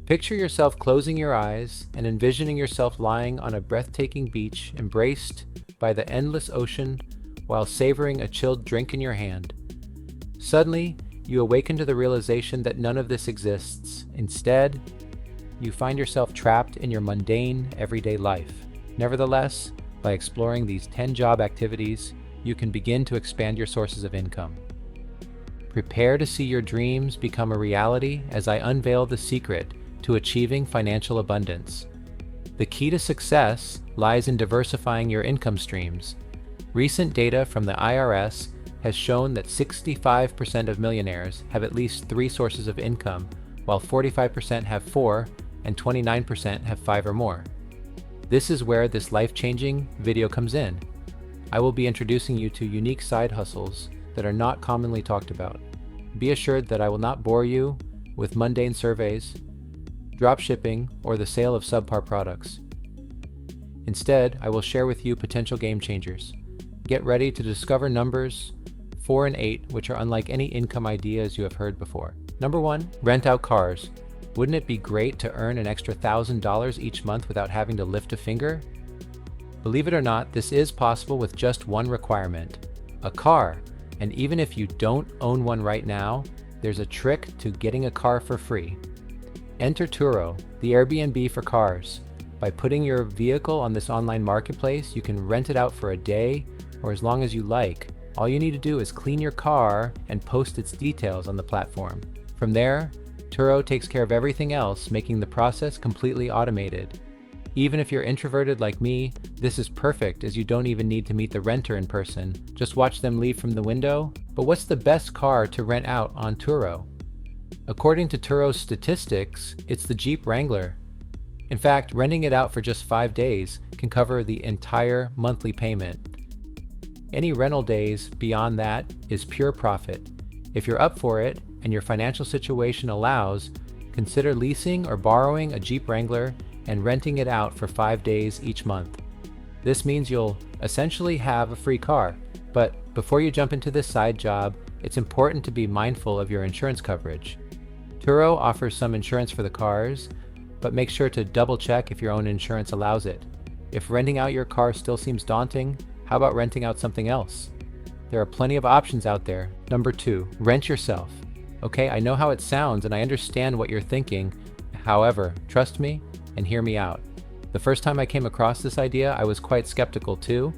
Picture yourself closing your eyes and envisioning yourself lying on a breathtaking beach, embraced by the endless ocean while savoring a chilled drink in your hand. Suddenly, you awaken to the realization that none of this exists. Instead, you find yourself trapped in your mundane, everyday life. Nevertheless, by exploring these 10 job activities, you can begin to expand your sources of income. Prepare to see your dreams become a reality as I unveil the secret to achieving financial abundance. The key to success lies in diversifying your income streams. Recent data from the IRS has shown that 65% of millionaires have at least 3 sources of income, while 45% have 4 and 29% have 5 or more. This is where this life-changing video comes in. I will be introducing you to unique side hustles that are not commonly talked about. Be assured that I will not bore you with mundane surveys, drop shipping, or the sale of subpar products. Instead, I will share with you potential game changers. Get ready to discover numbers 4 and 8, which are unlike any income ideas you have heard before. Number 1, rent out cars. Wouldn't it be great to earn an extra $1,000 each month without having to lift a finger? Believe it or not, this is possible with just one requirement: a car. And even if you don't own one right now, there's a trick to getting a car for free. Enter Turo, the Airbnb for cars. By putting your vehicle on this online marketplace, you can rent it out for a day or as long as you like. All you need to do is clean your car and post its details on the platform. From there, Turo takes care of everything else, making the process completely automated. Even if you're introverted like me, this is perfect as you don't even need to meet the renter in person. Just watch them leave from the window. But what's the best car to rent out on Turo? According to Turo's statistics, it's the Jeep Wrangler. In fact, renting it out for just 5 days can cover the entire monthly payment. Any rental days beyond that is pure profit. If you're up for it and your financial situation allows, consider leasing or borrowing a Jeep Wrangler and renting it out for 5 days each month. This means you'll essentially have a free car. But before you jump into this side job, it's important to be mindful of your insurance coverage. Turo offers some insurance for the cars, but make sure to double check if your own insurance allows it. If renting out your car still seems daunting, how about renting out something else? There are plenty of options out there. Number 2, rent yourself. Okay, I know how it sounds and I understand what you're thinking. However, trust me and hear me out. The first time I came across this idea, I was quite skeptical too,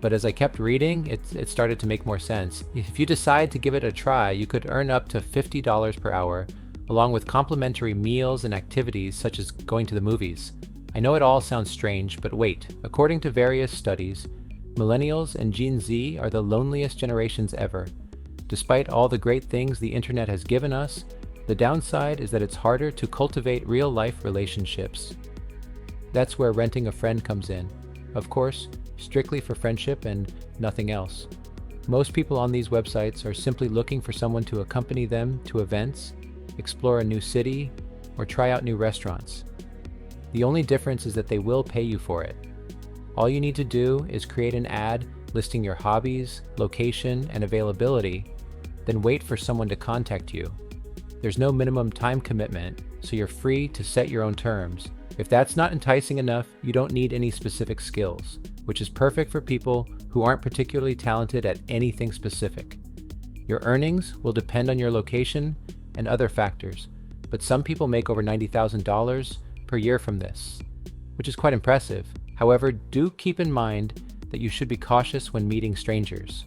but as I kept reading, it started to make more sense. If you decide to give it a try, you could earn up to $50 per hour, along with complimentary meals and activities such as going to the movies. I know it all sounds strange, but wait. According to various studies, Millennials and Gen Z are the loneliest generations ever. Despite all the great things the internet has given us, the downside is that it's harder to cultivate real-life relationships. That's where renting a friend comes in. Of course, strictly for friendship and nothing else. Most people on these websites are simply looking for someone to accompany them to events, explore a new city, or try out new restaurants. The only difference is that they will pay you for it. All you need to do is create an ad listing your hobbies, location, and availability, then wait for someone to contact you. There's no minimum time commitment, so you're free to set your own terms. If that's not enticing enough, you don't need any specific skills, which is perfect for people who aren't particularly talented at anything specific. Your earnings will depend on your location and other factors, but some people make over $90,000 per year from this, which is quite impressive. However, do keep in mind that you should be cautious when meeting strangers.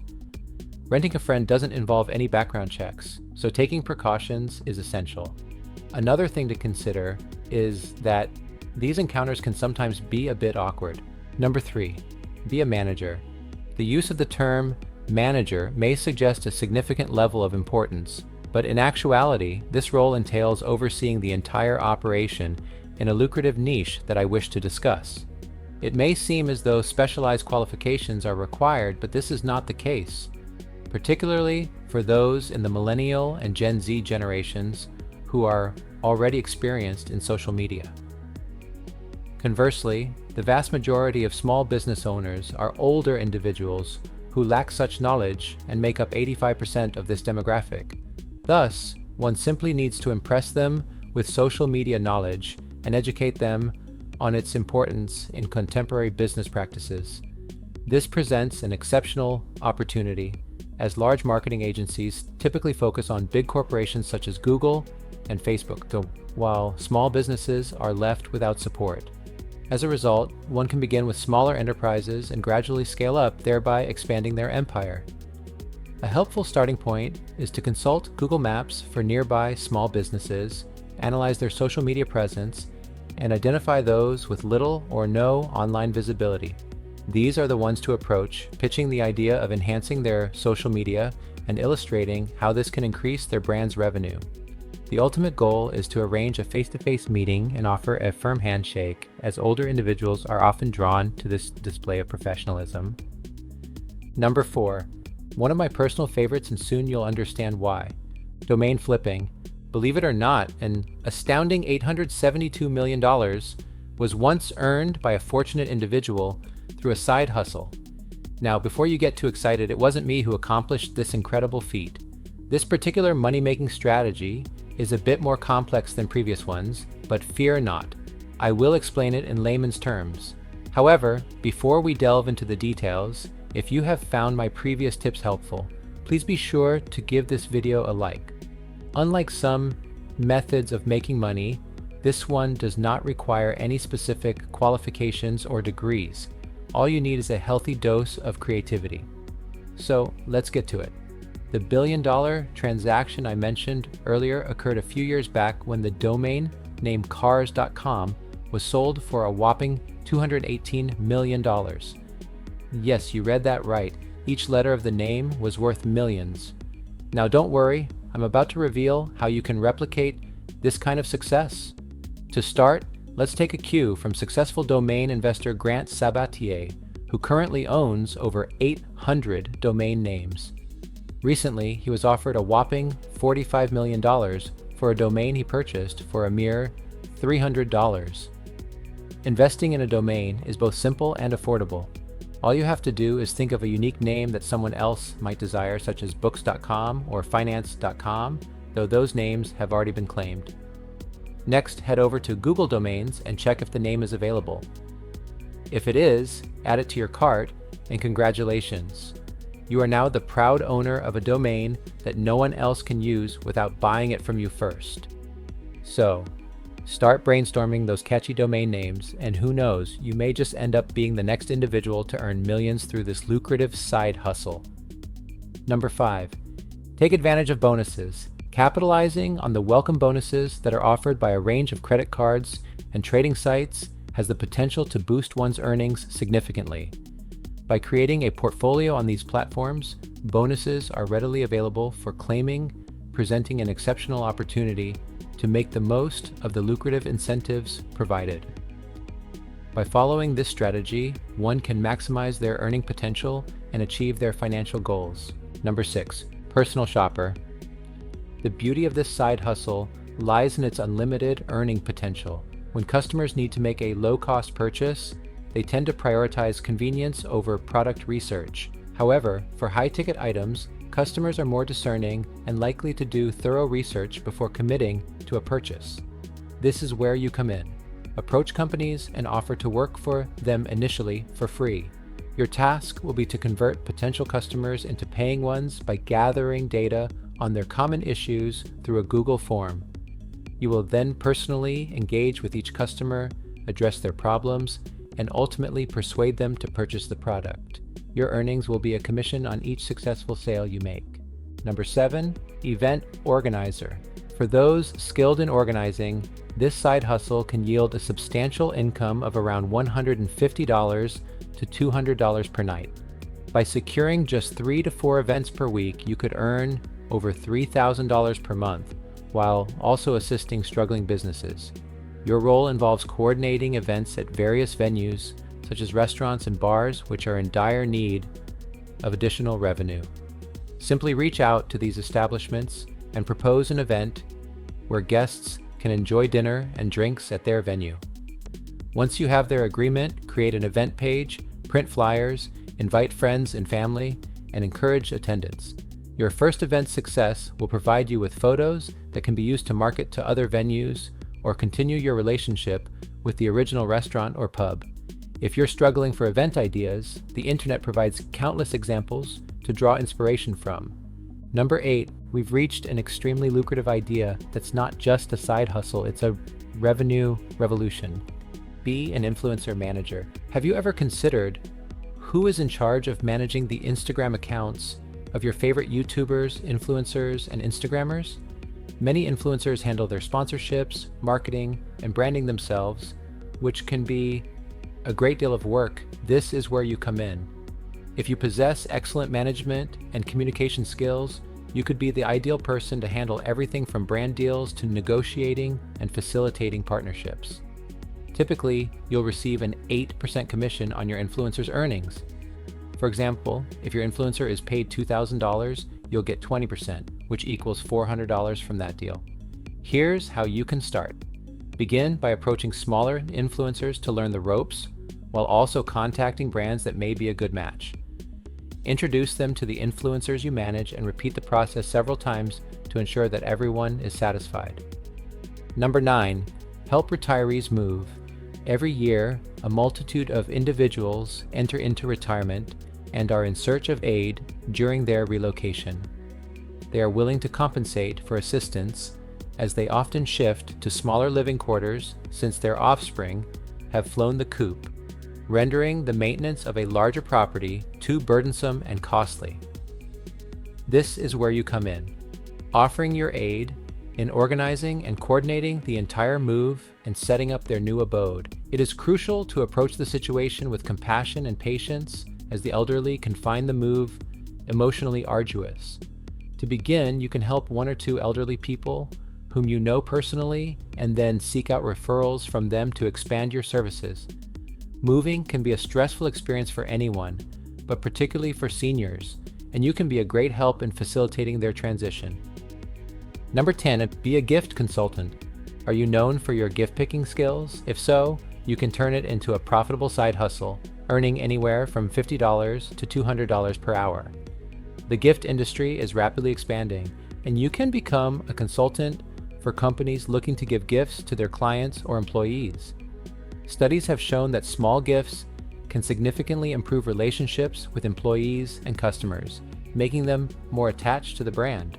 Renting a friend doesn't involve any background checks, so taking precautions is essential. Another thing to consider is that these encounters can sometimes be a bit awkward. Number 3, be a manager. The use of the term manager may suggest a significant level of importance, but in actuality, this role entails overseeing the entire operation in a lucrative niche that I wish to discuss. It may seem as though specialized qualifications are required, but this is not the case, particularly for those in the Millennial and Gen Z generations who are already experienced in social media. Conversely, the vast majority of small business owners are older individuals who lack such knowledge and make up 85% of this demographic. Thus, one simply needs to impress them with social media knowledge and educate them on its importance in contemporary business practices. This presents an exceptional opportunity, as large marketing agencies typically focus on big corporations such as Google and Facebook, while small businesses are left without support. As a result, one can begin with smaller enterprises and gradually scale up, thereby expanding their empire. A helpful starting point is to consult Google Maps for nearby small businesses, analyze their social media presence, and identify those with little or no online visibility. These are the ones to approach, pitching the idea of enhancing their social media and illustrating how this can increase their brand's revenue. The ultimate goal is to arrange a face-to-face meeting and offer a firm handshake, as older individuals are often drawn to this display of professionalism. Number 4. One of my personal favorites, and soon you'll understand why. Domain flipping. Believe it or not, an astounding $872 million was once earned by a fortunate individual through a side hustle. Now, before you get too excited, it wasn't me who accomplished this incredible feat. This particular money-making strategy is a bit more complex than previous ones, but fear not. I will explain it in layman's terms. However, before we delve into the details, if you have found my previous tips helpful, please be sure to give this video a like. Unlike some methods of making money, this one does not require any specific qualifications or degrees. All you need is a healthy dose of creativity. So let's get to it. The billion-dollar transaction I mentioned earlier occurred a few years back when the domain name cars.com was sold for a whopping $218 million. Yes, you read that right. Each letter of the name was worth millions. Now don't worry, I'm about to reveal how you can replicate this kind of success. To start, let's take a cue from successful domain investor Grant Sabatier, who currently owns over 800 domain names. Recently, he was offered a whopping $45 million for a domain he purchased for a mere $300. Investing in a domain is both simple and affordable. All you have to do is think of a unique name that someone else might desire, such as books.com or finance.com, though those names have already been claimed. Next, head over to Google Domains and check if the name is available. If it is, add it to your cart, and congratulations. You are now the proud owner of a domain that no one else can use without buying it from you first. So, start brainstorming those catchy domain names, and who knows, you may just end up being the next individual to earn millions through this lucrative side hustle. Number 5. Take advantage of bonuses. Capitalizing on the welcome bonuses that are offered by a range of credit cards and trading sites has the potential to boost one's earnings significantly. By creating a portfolio on these platforms, bonuses are readily available for claiming, presenting an exceptional opportunity to make the most of the lucrative incentives provided. By following this strategy, one can maximize their earning potential and achieve their financial goals. Number 6. Personal shopper. The beauty of this side hustle lies in its unlimited earning potential. When customers need to make a low-cost purchase, they tend to prioritize convenience over product research. However, for high-ticket items, customers are more discerning and likely to do thorough research before committing to a purchase. This is where you come in. Approach companies and offer to work for them initially for free. Your task will be to convert potential customers into paying ones by gathering data on their common issues through a Google form. You will then personally engage with each customer, address their problems, and ultimately persuade them to purchase the product. Your earnings will be a commission on each successful sale you make. Number 7, event organizer. For those skilled in organizing, this side hustle can yield a substantial income of around $150 to $200 per night. By securing just 3 to 4 events per week, you could earn over $3,000 per month, while also assisting struggling businesses. Your role involves coordinating events at various venues, such as restaurants and bars, which are in dire need of additional revenue. Simply reach out to these establishments and propose an event where guests can enjoy dinner and drinks at their venue. Once you have their agreement, create an event page, print flyers, invite friends and family, and encourage attendance. Your first event's success will provide you with photos that can be used to market to other venues or continue your relationship with the original restaurant or pub. If you're struggling for event ideas, the internet provides countless examples to draw inspiration from. Number 8, we've reached an extremely lucrative idea that's not just a side hustle, it's a revenue revolution. Be an influencer manager. Have you ever considered who is in charge of managing the Instagram accounts of your favorite YouTubers, influencers, and Instagrammers? Many influencers handle their sponsorships, marketing, and branding themselves, which can be a great deal of work. This is where you come in. If you possess excellent management and communication skills, you could be the ideal person to handle everything from brand deals to negotiating and facilitating partnerships. Typically, you'll receive an 8% commission on your influencer's earnings. For example, if your influencer is paid $2,000, you'll get 20%, which equals $400 from that deal. Here's how you can start. Begin by approaching smaller influencers to learn the ropes, while also contacting brands that may be a good match. Introduce them to the influencers you manage and repeat the process several times to ensure that everyone is satisfied. Number 9, help retirees move. Every year, a multitude of individuals enter into retirement and are in search of aid during their relocation. They are willing to compensate for assistance as they often shift to smaller living quarters since their offspring have flown the coop, rendering the maintenance of a larger property too burdensome and costly. This is where you come in, offering your aid in organizing and coordinating the entire move and setting up their new abode. It is crucial to approach the situation with compassion and patience, as the elderly can find the move emotionally arduous. To begin, you can help 1 or 2 elderly people whom you know personally and then seek out referrals from them to expand your services. Moving can be a stressful experience for anyone, but particularly for seniors, and you can be a great help in facilitating their transition. Number 10, be a gift consultant. Are you known for your gift-picking skills? If so, you can turn it into a profitable side hustle, earning anywhere from $50 to $200 per hour. The gift industry is rapidly expanding, and you can become a consultant for companies looking to give gifts to their clients or employees. Studies have shown that small gifts can significantly improve relationships with employees and customers, making them more attached to the brand.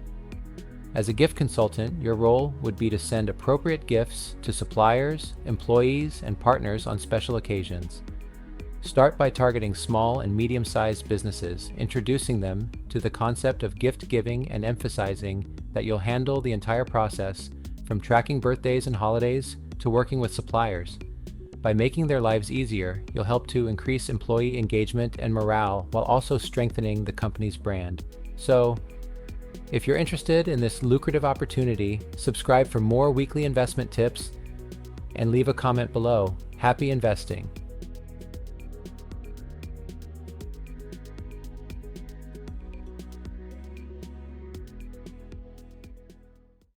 As a gift consultant, your role would be to send appropriate gifts to suppliers, employees, and partners on special occasions. Start by targeting small and medium-sized businesses, introducing them to the concept of gift giving and emphasizing that you'll handle the entire process, from tracking birthdays and holidays to working with suppliers. By making their lives easier, you'll help to increase employee engagement and morale while also strengthening the company's brand. So, if you're interested in this lucrative opportunity, subscribe for more weekly investment tips and leave a comment below. Happy investing!